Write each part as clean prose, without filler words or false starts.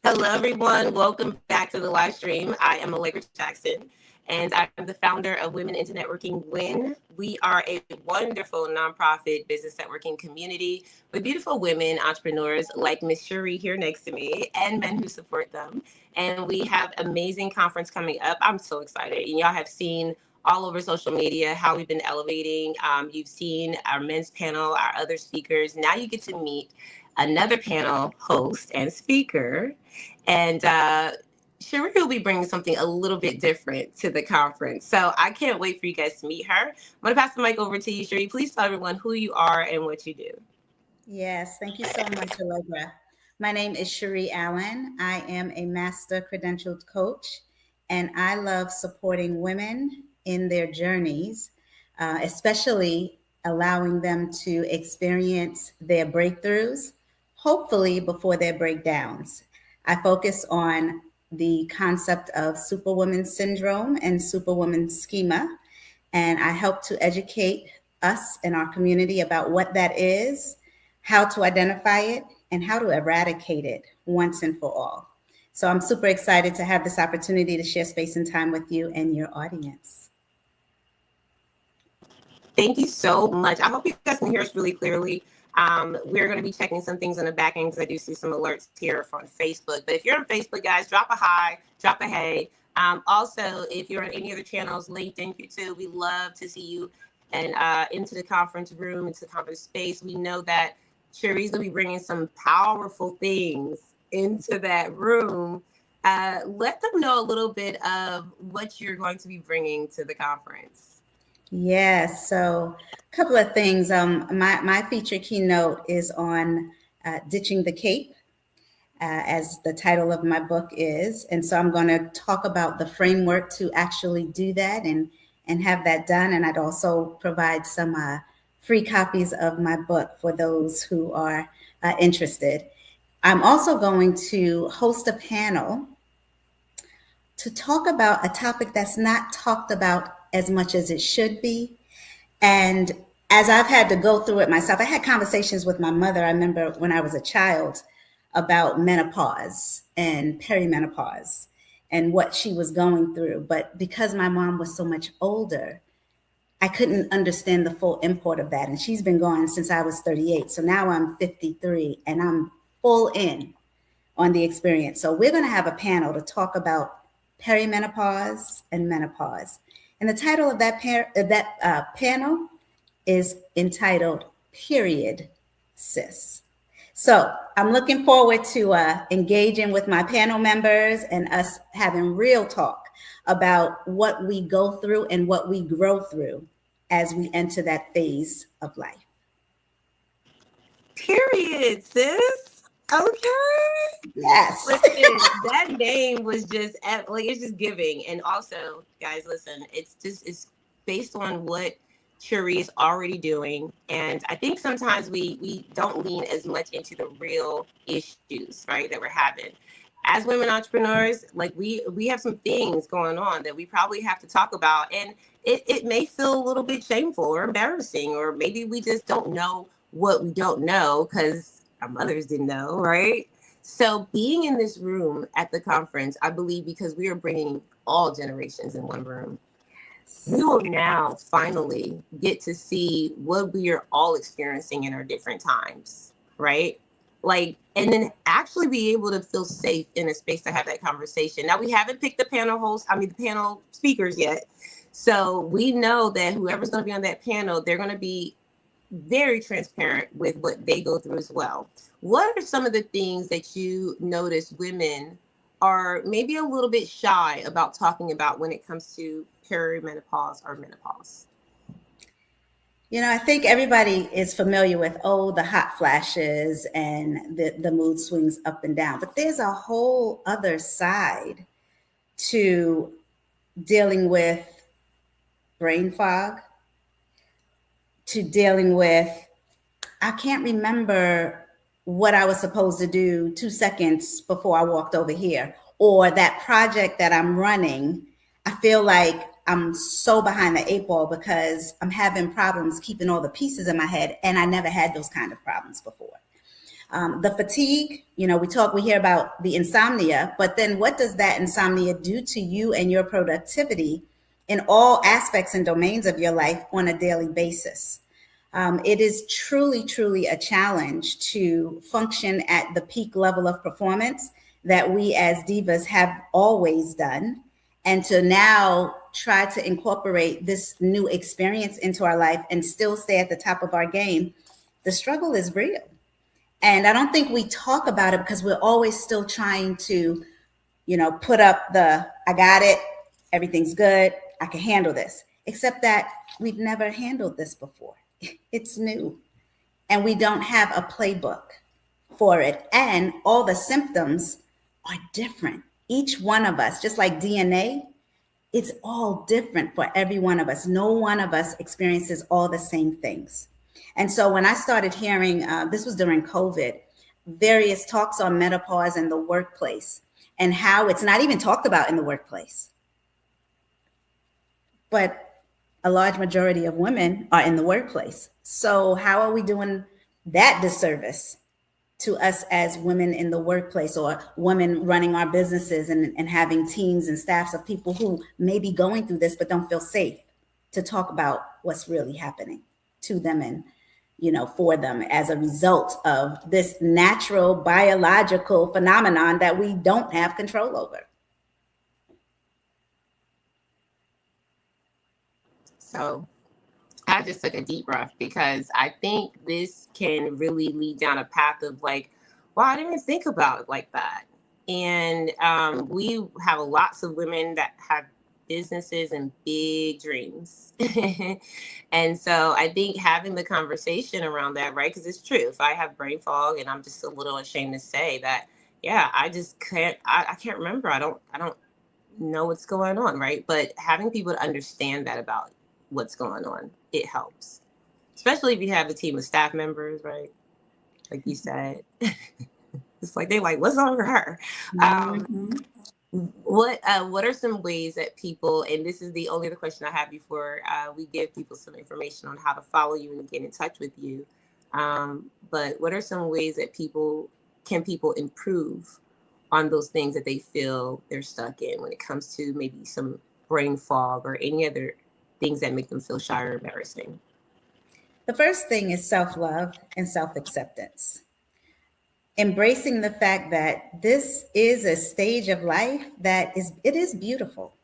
Hello, everyone. Welcome back to the live stream. I am Allegra Jackson, and I'm the founder of Women into Networking Win. We are a wonderful nonprofit business networking community with beautiful women entrepreneurs like Miss Chéri here next to me and men who support them. And we have amazing conference coming up. I'm so excited. And y'all have seen all over social media how we've been elevating. You've seen our men's panel, our other speakers. Now you get to meet another panel host and speaker. And Chéri will be bringing something a little bit different to the conference. So I can't wait for you guys to meet her. I'm going to pass the mic over to you, Chéri. Please tell everyone who you are and what you do. Yes, thank you so much, Allegra. My name is Chéri Allen. I am a master credentialed coach, and I love supporting women in their journeys, especially allowing them to experience their breakthroughs, hopefully before their breakdowns. I focus on the concept of superwoman syndrome and superwoman schema, and I help to educate us and our community about what that is, how to identify it, and how to eradicate it once and for all. So I'm super excited to have this opportunity to share space and time with you and your audience. Thank you so much. I hope you guys can hear us really clearly. We're going to be checking some things in the back end because I do see some alerts here from Facebook. But if you're on Facebook, guys, drop a hi, drop a hey. Also, if you're on any other channels, LinkedIn, YouTube, we love to see you and into the conference room, into the conference space. We know that Chéri's going to be bringing some powerful things into that room. Let them know a little bit of what you're going to be bringing to the conference. Yes, so a couple of things. My feature keynote is on ditching the cape, as the title of my book is. And so I'm going to talk about the framework to actually do that and have that done. And I'd also provide some free copies of my book for those who are interested. I'm also going to host a panel to talk about a topic that's not talked about as much as it should be. And as I've had to go through it myself, I had conversations with my mother, I remember when I was a child, about menopause and perimenopause and what she was going through. But because my mom was so much older, I couldn't understand the full import of that. And she's been gone since I was 38. So now I'm 53 and I'm full in on the experience. So we're going to have a panel to talk about perimenopause and menopause. And the title of that panel is entitled Period, Sis. So I'm looking forward to engaging with my panel members and us having real talk about what we go through and what we grow through as we enter that phase of life. Period, sis. Okay. Yes. Listen, that name was just like, it's just giving. And also, guys, listen, it's based on what Chéri is already doing. And I think sometimes we don't lean as much into the real issues, right, that we're having. As women entrepreneurs, like we have some things going on that we probably have to talk about. And it may feel a little bit shameful or embarrassing, or maybe we just don't know what we don't know because our mothers didn't know, right? So being in this room at the conference, I believe because we are bringing all generations in one room, we will now finally get to see what we are all experiencing in our different times, right? Like, and then actually be able to feel safe in a space to have that conversation. Now, we haven't picked the panel speakers yet. So we know that whoever's going to be on that panel, they're going to be very transparent with what they go through as well. What are some of the things that you notice women are maybe a little bit shy about talking about when it comes to perimenopause or menopause? You know, I think everybody is familiar with, the hot flashes and the mood swings up and down. But there's a whole other side to dealing with brain fog, to dealing with, I can't remember what I was supposed to do 2 seconds before I walked over here, or that project that I'm running, I feel like I'm so behind the 8 ball because I'm having problems keeping all the pieces in my head, and I never had those kind of problems before. The fatigue, we hear about the insomnia, but then what does that insomnia do to you and your productivity in all aspects and domains of your life on a daily basis? It is truly, truly a challenge to function at the peak level of performance that we as divas have always done, and to now try to incorporate this new experience into our life and still stay at the top of our game. The struggle is real. And I don't think we talk about it because we're always still trying to, put up I got it, everything's good, I can handle this, except that we've never handled this before. It's new. And we don't have a playbook for it. And all the symptoms are different. Each one of us, just like DNA, it's all different for every one of us. No one of us experiences all the same things. And so when I started hearing, this was during COVID, various talks on menopause in the workplace and how it's not even talked about in the workplace. But a large majority of women are in the workplace. So how are we doing that disservice to us as women in the workplace, or women running our businesses and having teams and staffs of people who may be going through this but don't feel safe to talk about what's really happening to them and for them as a result of this natural biological phenomenon that we don't have control over. So I just took a deep breath because I think this can really lead down a path of like, well, I didn't even think about it like that. And we have lots of women that have businesses and big dreams. And so I think having the conversation around that, right? Because it's true. If I have brain fog, and I'm just a little ashamed to say that, yeah, I just can't, I can't remember. I don't know what's going on, right? But having people to understand that about what's going on, it helps. Especially if you have a team of staff members, right? Like you said. It's like, they're like, what's wrong with her? What are some ways that people, and this is the only other question I have before we give people some information on how to follow you and get in touch with you. But what are some ways that people improve on those things that they feel they're stuck in when it comes to maybe some brain fog or any other things that make them feel shy or embarrassing? The first thing is self-love and self-acceptance. Embracing the fact that this is a stage of life that is beautiful.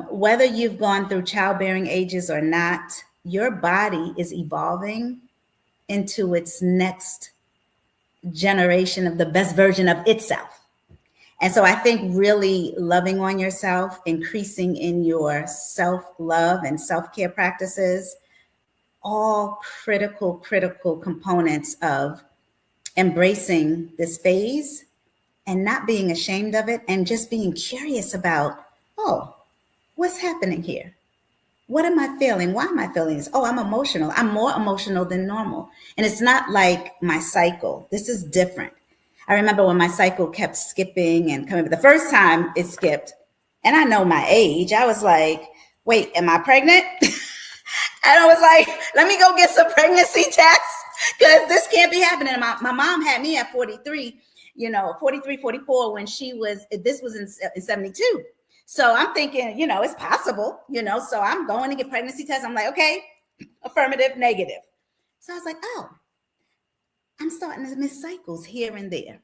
Whether you've gone through childbearing ages or not, your body is evolving into its next generation of the best version of itself. And so I think really loving on yourself, increasing in your self-love and self-care practices, all critical components of embracing this phase and not being ashamed of it, and just being curious about, oh, what's happening here? What am I feeling? Why am I feeling this? Oh, I'm emotional. I'm more emotional than normal. And it's not like my cycle. This is different. I remember when my cycle kept skipping and coming, but the first time it skipped, and I know my age, I was like, wait, am I pregnant? And I was like, let me go get some pregnancy tests, because this can't be happening. My mom had me at 43, 43, 44 when this was in 72. So I'm thinking, it's possible, so I'm going to get pregnancy tests. I'm like, okay, affirmative, negative. So I was like, oh, I'm starting to miss cycles here and there.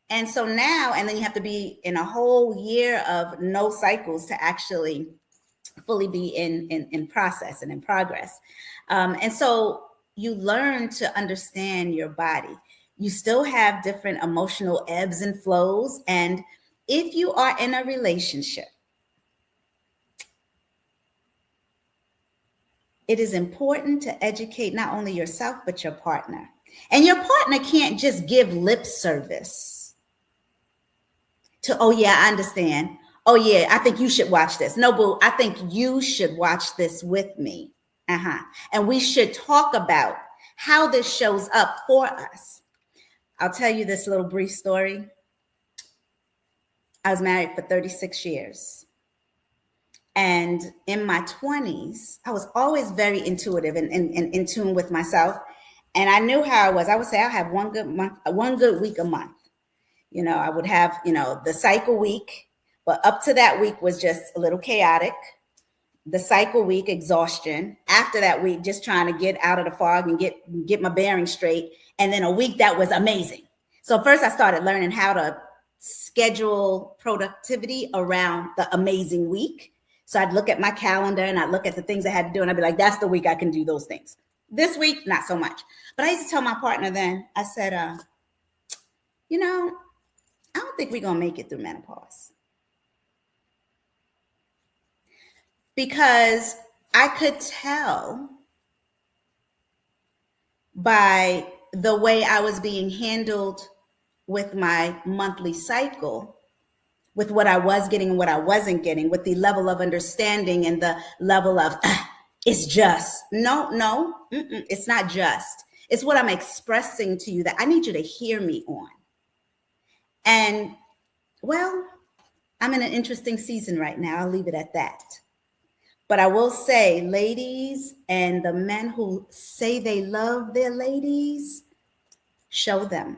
And so now, and then you have to be in a whole year of no cycles to actually fully be in process and in progress. And so you learn to understand your body. You still have different emotional ebbs and flows. And if you are in a relationship, it is important to educate not only yourself, but your partner. And your partner can't just give lip service to, oh yeah, I understand. Oh yeah, I think you should watch this. No, boo, I think you should watch this with me. And we should talk about how this shows up for us. I'll tell you this little brief story. I was married for 36 years. And in my 20s, I was always very intuitive and in tune with myself. And I knew how I was. I would say I have one good month, one good week a month. I would have, the cycle week, but up to that week was just a little chaotic. The cycle week, exhaustion. After that week, just trying to get out of the fog and get my bearings straight. And then a week that was amazing. So first I started learning how to schedule productivity around the amazing week. So I'd look at my calendar and I'd look at the things I had to do and I'd be like, that's the week I can do those things. This week, not so much. But I used to tell my partner then, I said, I don't think we're going to make it through menopause. Because I could tell by the way I was being handled with my monthly cycle, with what I was getting and what I wasn't getting, with the level of understanding and the level of, it's just. No, it's not just. It's what I'm expressing to you that I need you to hear me on. And, well, I'm in an interesting season right now. I'll leave it at that. But I will say, ladies and the men who say they love their ladies, show them,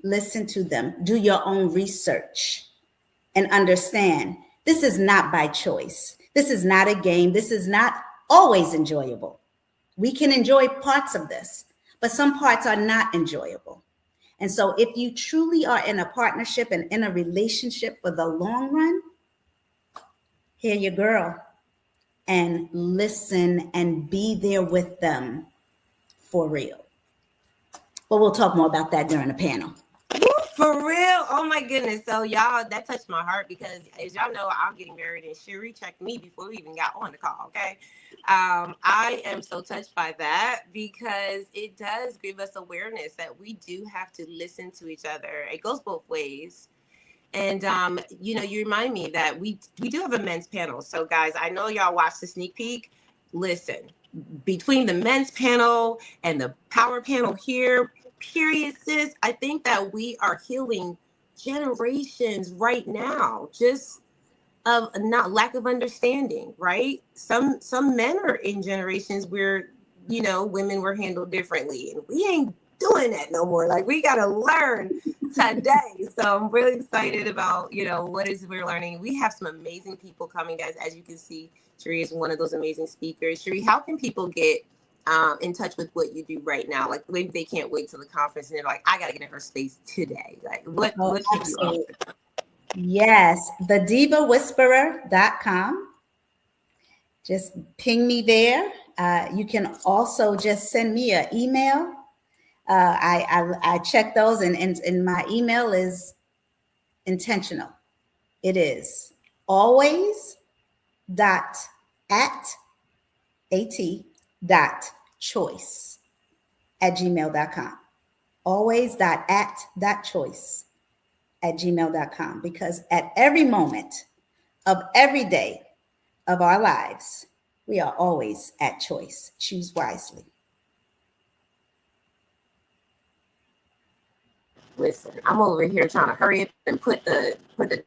listen to them, do your own research, and understand this is not by choice. This is not a game. This is not always enjoyable. We can enjoy parts of this, but some parts are not enjoyable. And so if you truly are in a partnership and in a relationship for the long run, hear your girl and listen and be there with them for real. But we'll talk more about that during the panel. For real. Oh my goodness. So y'all, that touched my heart because as y'all know, I'm getting married and Chéri checked me before we even got on the call. Okay. I am so touched by that because it does give us awareness that we do have to listen to each other. It goes both ways. And you remind me that we do have a men's panel. So guys, I know y'all watched the sneak peek. Listen, between the men's panel and the power panel here, period, sis, I think that we are healing generations right now, just of not lack of understanding, right? Some men are in generations where women were handled differently, and we ain't doing that no more. Like, we gotta learn today. So I'm really excited about what is we're learning. We have some amazing people coming, guys. As you can see, Chéri is one of those amazing speakers. Chéri, how can people get in touch with what you do right now? Like, maybe they can't wait till the conference and they're like, I gotta get in her space today. Like, what can you offer? Yes, thedivawhisperer.com. Just ping me there. You can also just send me an email. I check those, and my email is intentional. It is always .at.choice@gmail.com. always.at.choice@gmail.com, because at every moment of every day of our lives, we are always at choice. Choose wisely. Listen, I'm over here trying to hurry up and put the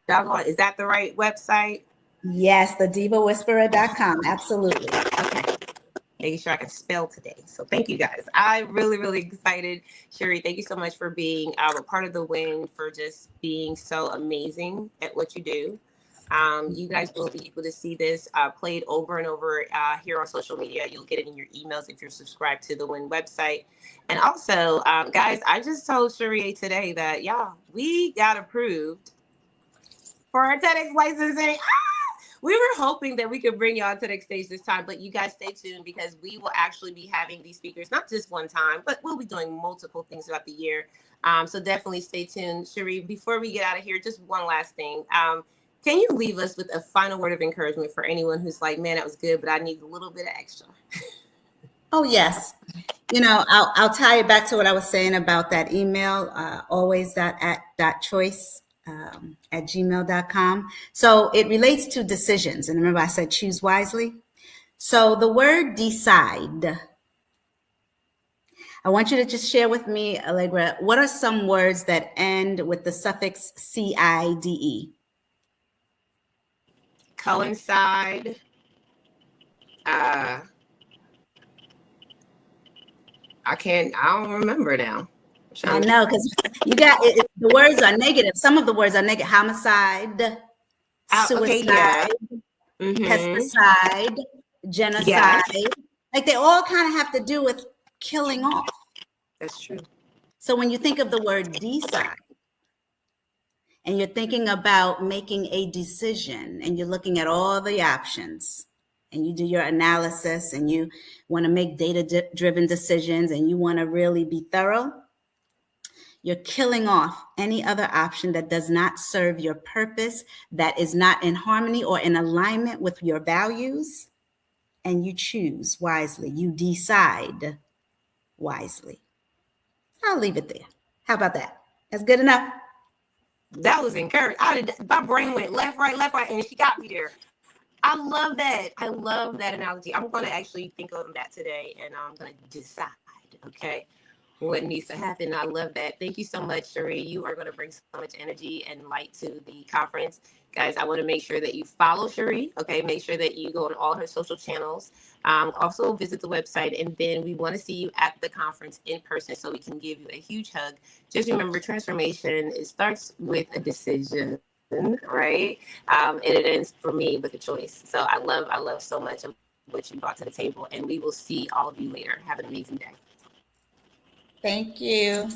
dog on. Is that the right website? Yes, thedivawhisperer.com. Absolutely. Okay. Making sure I can spell today. So thank you guys. I'm really, really excited. Chéri, thank you so much for being a part of the win, for just being so amazing at what you do. You guys will be able to see this played over and over here on social media. You'll get it in your emails if you're subscribed to the WIN website. And also, guys, I just told Chéri today that, we got approved for our TEDx licensing. We were hoping that we could bring y'all to the stage this time, but you guys stay tuned because we will actually be having these speakers, not just one time, but we'll be doing multiple things throughout the year. So definitely stay tuned. Chéri, before we get out of here, just one last thing. Can you leave us with a final word of encouragement for anyone who's like, man, that was good, but I need a little bit of extra? Oh, yes. I'll tie it back to what I was saying about that email, always.at.choice at gmail.com. So it relates to decisions. And remember, I said choose wisely. So the word decide, I want you to just share with me, Allegra, what are some words that end with the suffix CIDE? Coincide. I don't remember now. I know, because you got the words are negative. Some of the words are negative. Homicide, Okay, suicide, yeah. Mm-hmm. pesticide, genocide. Yes, Like they all kind of have to do with killing off. that's true. So when you think of the word decide, and you're thinking about making a decision, and you're looking at all the options, and you do your analysis, and you want to make data-driven decisions, and you want to really be thorough, you're killing off any other option that does not serve your purpose, that is not in harmony or in alignment with your values, and you choose wisely. You decide wisely. I'll leave it there. How about that? That's good enough. That was encouraging. My brain went left, right, and she got me there. I love that. I love that analogy. I'm going to actually think of that today, and I'm going to decide, okay, what needs to happen. I love that. Thank you so much, Chéri. You are going to bring so much energy and light to the conference. Guys, I want to make sure that you follow Chéri, okay? Make sure that you go on all her social channels. Also visit the website, and then we want to see you at the conference in person so we can give you a huge hug. Just remember, transformation, it starts with a decision, right? And it ends for me with a choice. So I love so much of what you brought to the table, and we will see all of you later. Have an amazing day. Thank you.